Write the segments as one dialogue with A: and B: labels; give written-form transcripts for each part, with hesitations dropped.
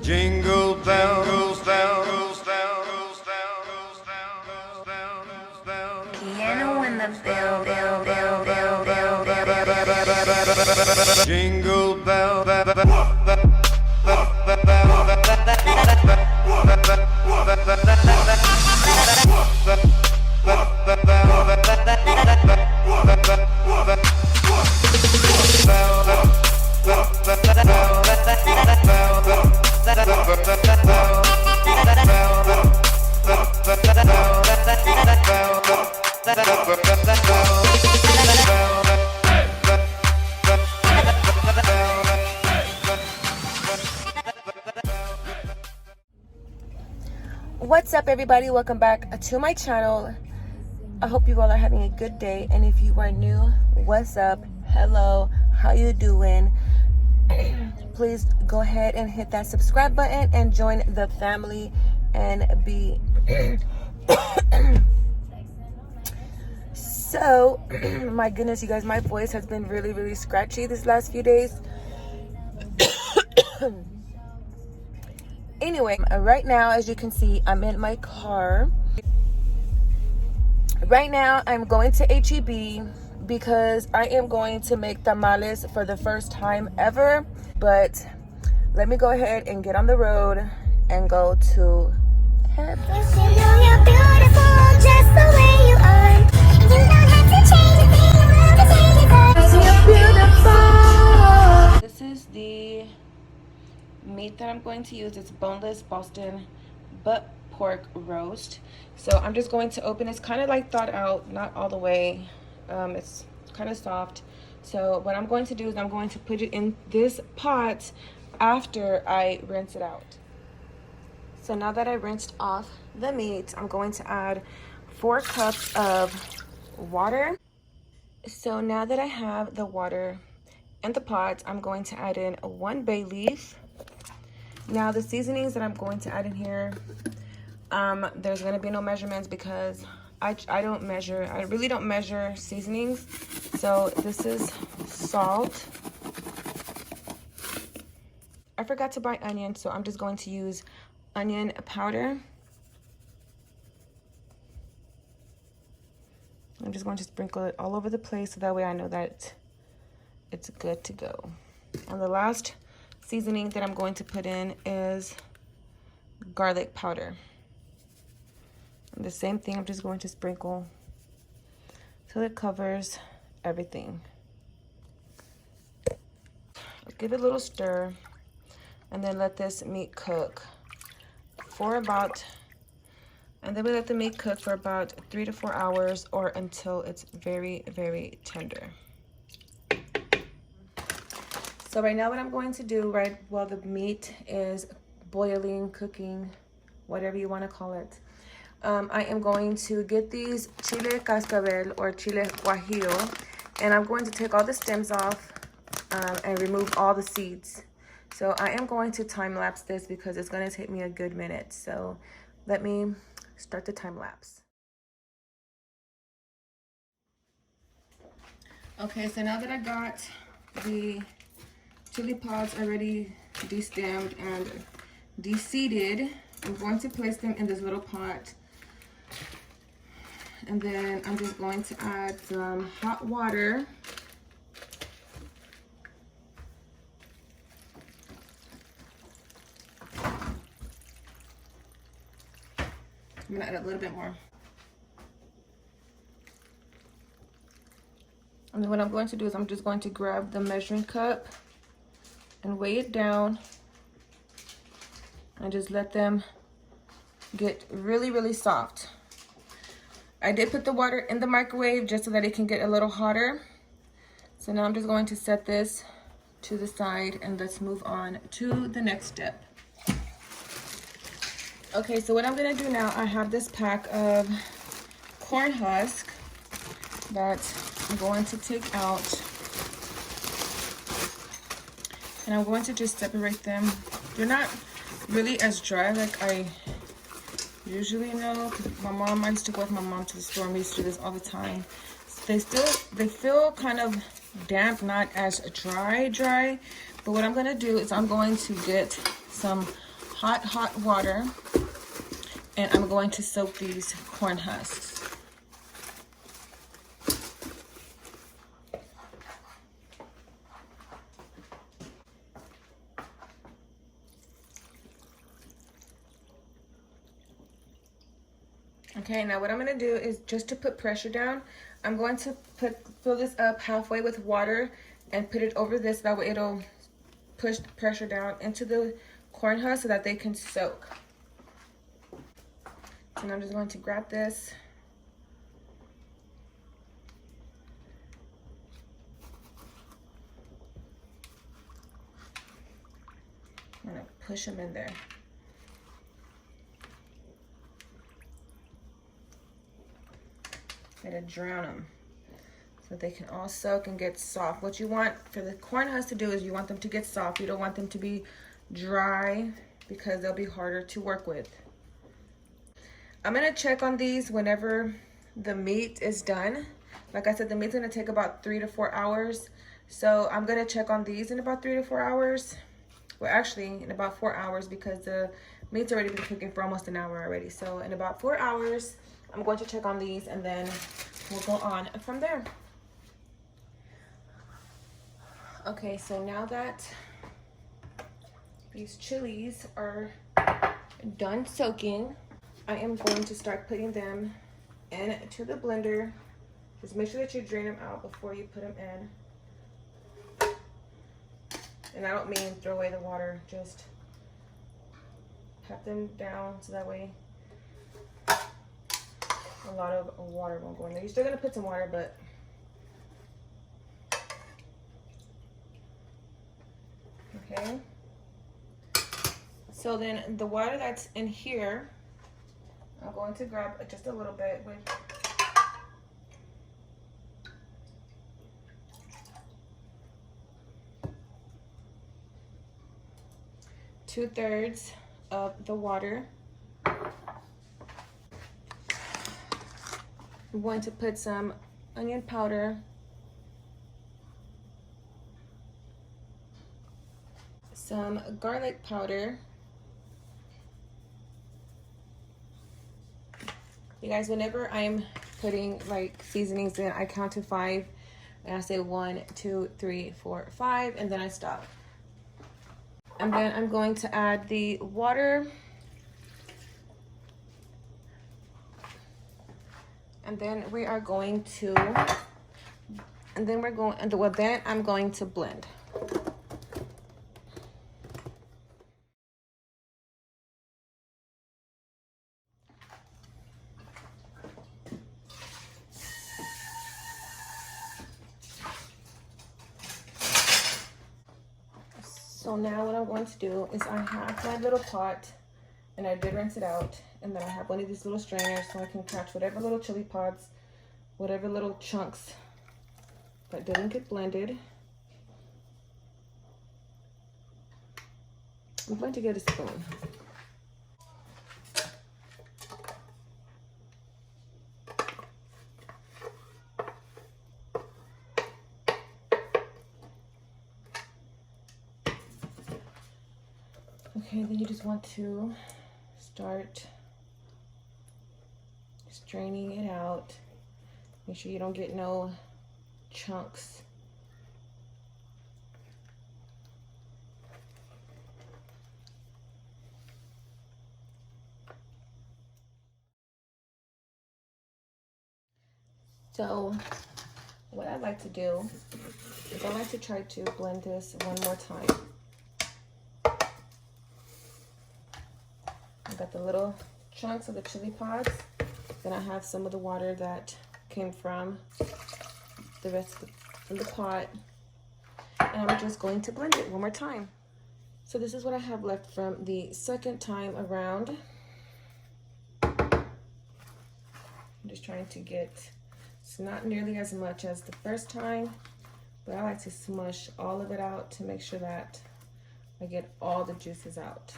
A: Jingle bells, bells, bells, bells, bells, bells, bells.
B: Piano in the bill.
A: Jingle bell,
B: What's up, everybody? Welcome back to my channel. I hope you all are having a good day, and if you are new, what's up? Hello, how you doing? Please go ahead and hit that subscribe button and join the family and be so my goodness, you guys, my voice has been really scratchy this last few days. Anyway, right now, as you can see, I'm in my car. Right now, I'm going to HEB because I am going to make tamales for the first time ever. But let me go ahead and get on the road and go to HEB.
C: Yes, you know you're beautiful just the way you are. You don't have to change a thing, you have to change it back.
B: This is the meat that I'm going to use. It's boneless Boston butt pork roast. So I'm just going to open. It's kind of like thawed out, not all the way. It's kind of soft. So what I'm going to do is I'm going to put it in this pot after I rinse it out. So now that I rinsed off the meat, I'm going to add 4 cups of water. So now that I have the water in the pot, I'm going to add in 1 bay leaf. Now the seasonings that I'm going to add in here, there's going to be no measurements because I don't measure. I really don't measure seasonings. So this is salt. I forgot to buy onion, so I'm just going to use onion powder. I'm just going to sprinkle it all over the place so that way I know that it's good to go. And the last seasoning that I'm going to put in is garlic powder. And the same thing, I'm just going to sprinkle till it covers everything. Give it a little stir and then let this meat cook for about, and then we let the meat cook for about 3 to 4 hours or until it's very tender. So right now what I'm going to do, right while the meat is boiling, cooking, whatever you want to call it, I am going to get these chile cascabel or chile guajillo, and I'm going to take all the stems off and remove all the seeds. So I am going to time lapse this because it's going to take me a good minute. So let me start the time lapse. Okay, so now that I got the chili pods already destemmed and de-seeded, I'm going to place them in this little pot. And then I'm just going to add some hot water. I'm gonna add a little bit more. And then what I'm going to do is I'm just going to grab the measuring cup and weigh it down and just let them get really soft. I did put the water in the microwave just so that it can get a little hotter. So now I'm just going to set this to the side and let's move on to the next step. Okay, so what I'm gonna do now, I have this pack of corn husk that I'm going to take out. And I'm going to just separate them. They're not really as dry like I usually know, because my mom, I used to go with my mom to the store and we used to do this all the time. They feel kind of damp, not as dry. But what I'm gonna do is I'm going to get some hot water, and I'm going to soak these corn husks. Okay, now what I'm gonna do is, just to put pressure down, I'm going to fill this up halfway with water and put it over this. That way it'll push the pressure down into the corn husk so that they can soak. And I'm just going to grab this. I'm gonna push them in there. Gotta drown them so they can all soak and get soft. What you want for the corn husk to do is you want them to get soft. You don't want them to be dry because they'll be harder to work with. I'm gonna check on these whenever the meat is done. Like I said, the meat's gonna take about 3 to 4 hours. So I'm gonna check on these in about 3 to 4 hours. Well, actually in about 4 hours, because the meat's already been cooking for almost an hour already. So in about 4 hours, I'm going to check on these and then we'll go on from there. Okay, so now that these chilies are done soaking, I am going to start putting them into the blender. Just make sure that you drain them out before you put them in. And I don't mean throw away the water, just pat them down so that way a lot of water won't go in there. You're still gonna put some water, but okay. So then the water that's in here, I'm going to grab just a little bit with two-thirds of the water. I'm going to put some onion powder, some garlic powder. You guys, whenever I'm putting like seasonings in, I count to 5 and I say 1, 2, 3, 4, 5, and then I stop. And then I'm going to add the water. And then we are going to, and then we're going, and then I'm going to blend. So now what I'm going to do is I have my little pot, and I did rinse it out, and then I have one of these little strainers so I can catch whatever little chili pods, whatever little chunks that didn't get blended. I'm going to get a spoon. Okay, then you just want to start straining it out. Make sure you don't get no chunks. So what I like to do is I like to try to blend this one more time. I got the little chunks of the chili pods. Then I have some of the water that came from the rest of the pot. And I'm just going to blend it one more time. So this is what I have left from the second time around. I'm just trying to get, it's not nearly as much as the first time, but I like to smush all of it out to make sure that I get all the juices out.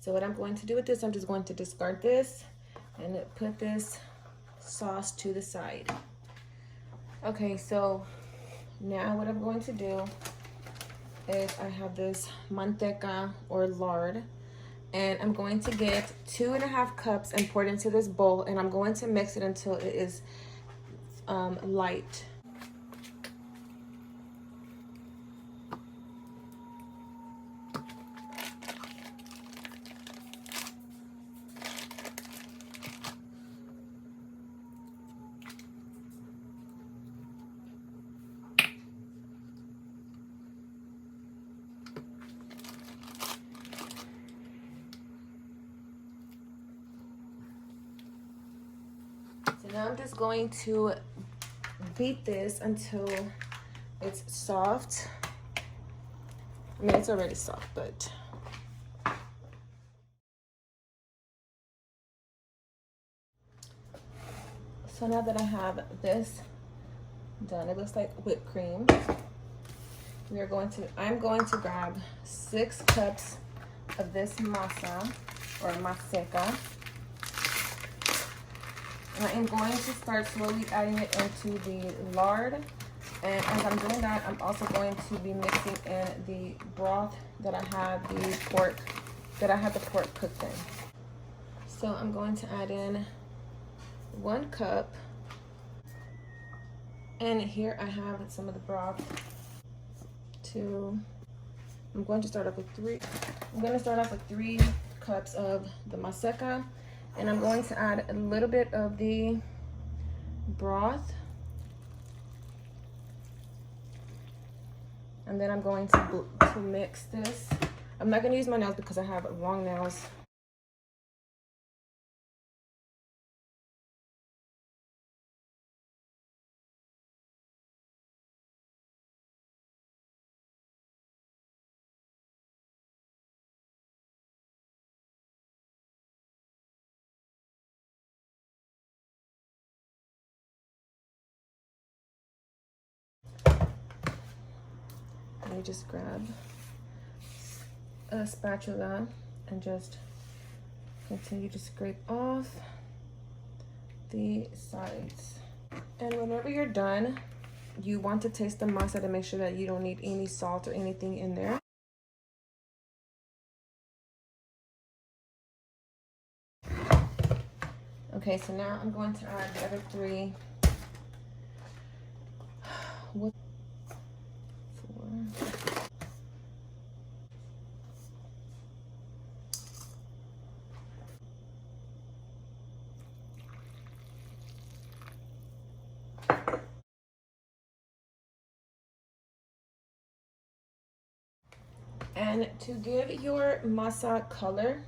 B: So what I'm going to do with this, I'm just going to discard this and put this sauce to the side. Okay, so now what I'm going to do is I have this manteca or lard, and I'm going to get 2.5 cups and pour it into this bowl, and I'm going to mix it until it is light. So now I'm just going to beat this until it's soft. I mean, it's already soft, but so now that I have this done, it looks like whipped cream. I'm going to grab 6 cups of this masa or maseca. And I am going to start slowly adding it into the lard. And as I'm doing that, I'm also going to be mixing in the broth that I had the pork cooked in. So I'm going to add in 1 cup. And here I have some of the broth. I'm going to start off with 3. I'm going to start off with 3 cups of the maseca, and I'm going to add a little bit of the broth, and then I'm going to mix this. I'm not going to use my nails because I have long nails. You just grab a spatula and just continue to scrape off the sides. And whenever you're done, you want to taste the masa to make sure that you don't need any salt or anything in there. Okay, so now I'm going to add the other 3. 4. And to give your masa color,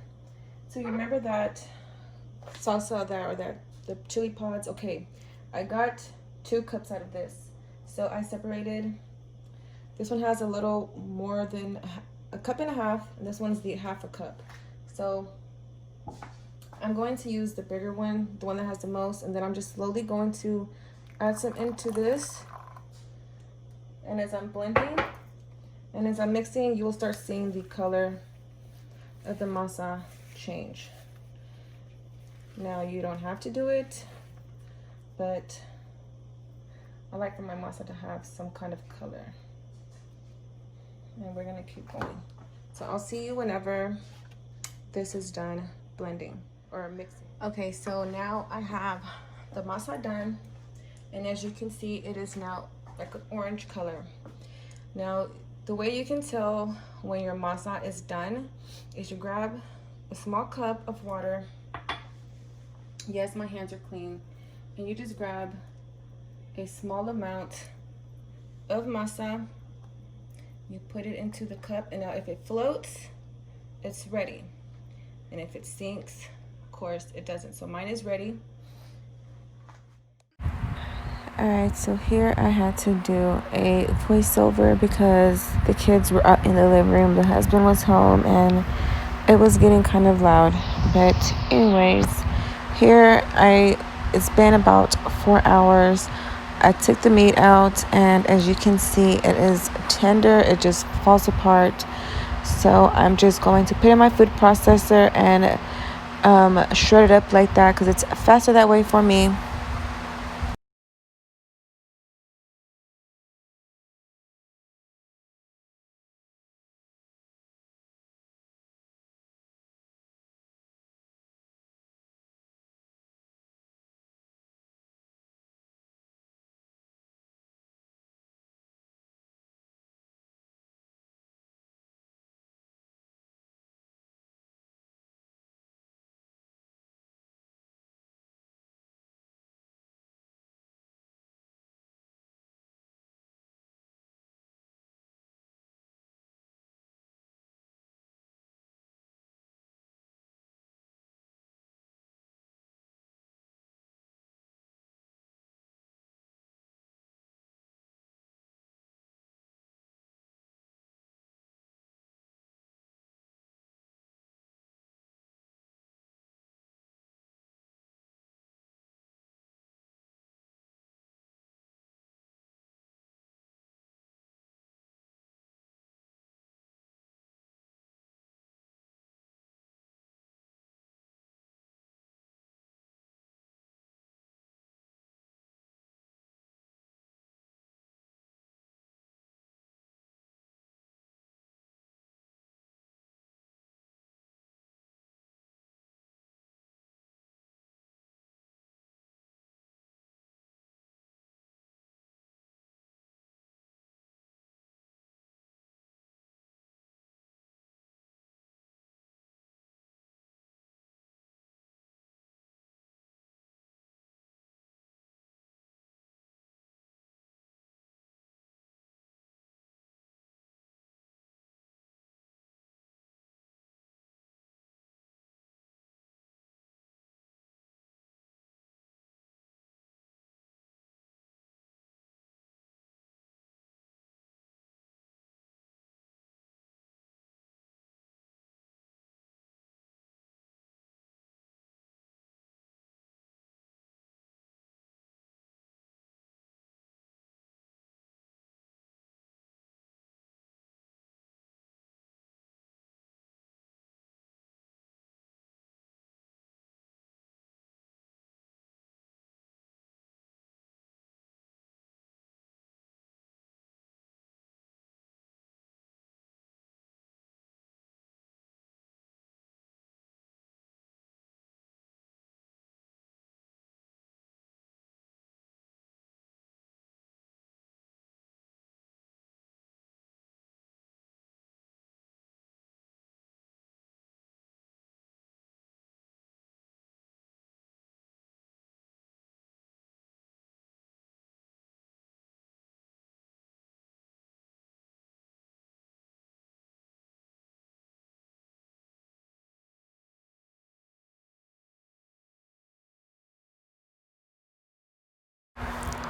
B: so you remember that salsa the chili pods. Okay, I got 2 cups out of this, so I separated. This one has a little more than a cup and a half, and this one's the half a cup. So I'm going to use the bigger one, the one that has the most, and then I'm just slowly going to add some into this. And as I'm blending and as I'm mixing, you will start seeing the color of the masa change. Now, you don't have to do it, but I like for my masa to have some kind of color. And we're gonna keep going. So I'll see you whenever this is done blending or mixing. Okay, so now I have the masa done, and as you can see, it is now like an orange color. Now, the way you can tell when your masa is done is you grab a small cup of water. Yes, my hands are clean. And you just grab a small amount of masa. You put it into the cup, and now if it floats, it's ready. And if it sinks, of course, it doesn't. So mine is ready. Alright, so here I had to do a voiceover because the kids were up in the living room. The husband was home and it was getting kind of loud. But anyways, it's been about 4 hours. I took the meat out, and as you can see, it is tender. It just falls apart. So I'm just going to put in my food processor and shred it up like that because it's faster that way for me.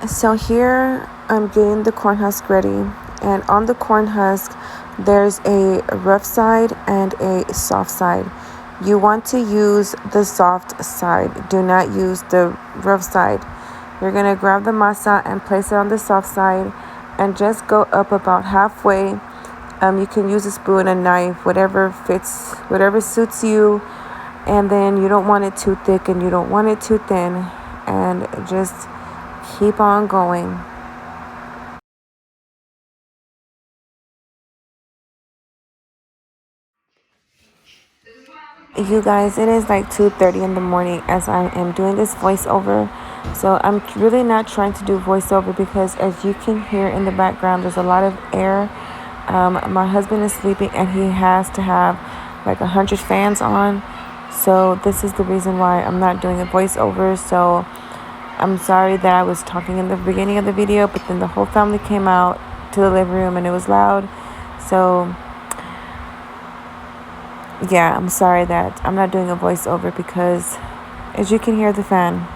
B: So here I'm getting the corn husk ready, and on the corn husk there's a rough side and a soft side. You want to use the soft side. Do not use the rough side. You're gonna grab the masa and place it on the soft side and just go up about halfway. You can use a spoon, a knife, whatever fits, whatever suits you. And then you don't want it too thick and you don't want it too thin. And just keep on going. You guys, it is like 2:30 in the morning as I am doing this voiceover. So I'm really not trying to do voiceover because, as you can hear in the background, there's a lot of air. My husband is sleeping and he has to have like 100 fans on. So this is the reason why I'm not doing a voiceover. So I'm sorry that I was talking in the beginning of the video, but then the whole family came out to the living room and it was loud. So yeah, I'm sorry that I'm not doing a voiceover because, as you can hear, the fan.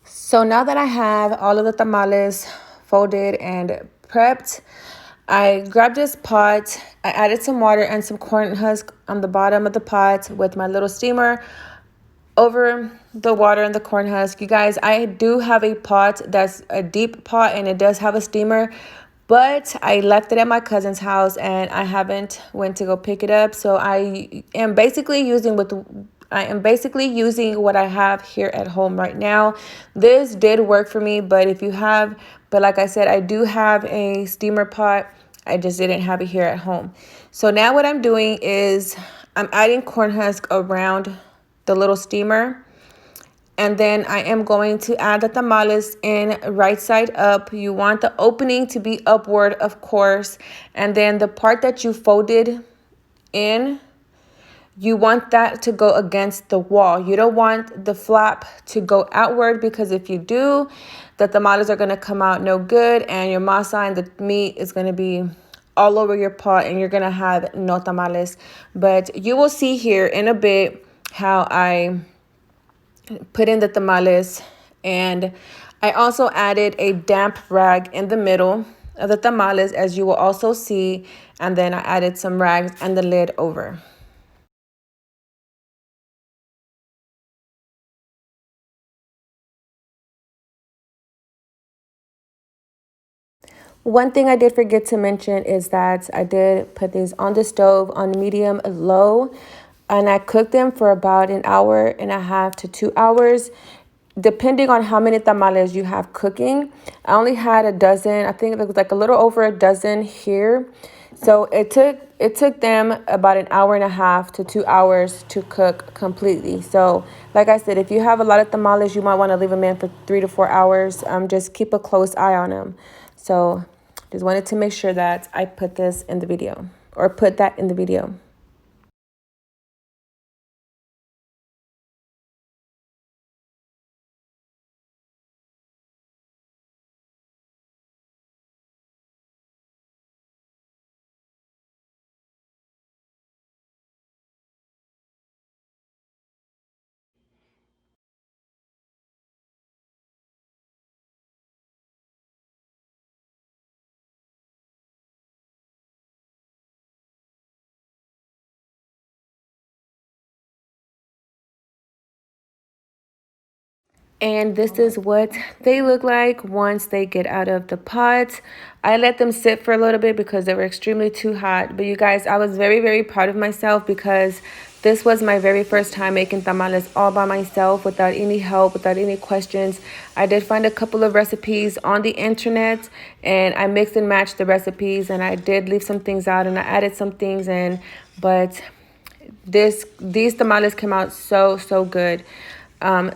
B: So now that I have all of the tamales folded and prepped, I grabbed this pot. I added some water and some corn husk on the bottom of the pot with my little steamer over the water and the corn husk. You guys, I do have a pot that's a deep pot and it does have a steamer, but I left it at my cousin's house and I haven't went to go pick it up. So I am basically using what I have here at home right now. This did work for me, but like I said, I do have a steamer pot. I just didn't have it here at home. So now what I'm doing is I'm adding corn husk around the little steamer. And then I am going to add the tamales in right side up. You want the opening to be upward, of course. And then the part that you folded in, you want that to go against the wall. You don't want the flap to go outward, because if you do, the tamales are going to come out no good and your masa and the meat is going to be all over your pot and you're going to have no tamales. But you will see here in a bit how I put in the tamales, and I also added a damp rag in the middle of the tamales, as you will also see, and then I added some rags and the lid over. One thing I did forget to mention is that I did put these on the stove on medium low, and I cooked them for about an hour and a half to 2 hours, depending on how many tamales you have cooking. I only had a dozen. I think it was like a little over a dozen here. So it took them about an hour and a half to 2 hours to cook completely. So like I said, if you have a lot of tamales, you might want to leave them in for 3 to 4 hours. Just keep a close eye on them. So just wanted to make sure that I put this in the video, or put that in the video. And this is what they look like once they get out of the pot. I let them sit for a little bit because they were extremely too hot. But you guys, I was very, very proud of myself because this was my very first time making tamales all by myself without any help, without any questions. I did find a couple of recipes on the internet and I mixed and matched the recipes, and I did leave some things out and I added some things in. But these tamales came out so good.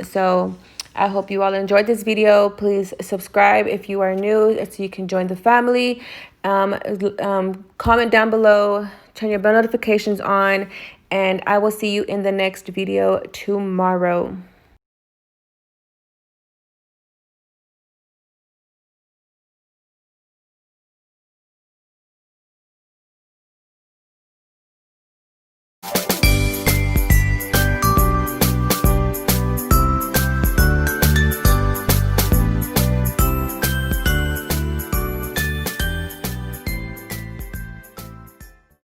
B: So I hope you all enjoyed this video. Please subscribe if you are new so you can join the family. Comment down below, turn your bell notifications on, and I will see you in the next video tomorrow.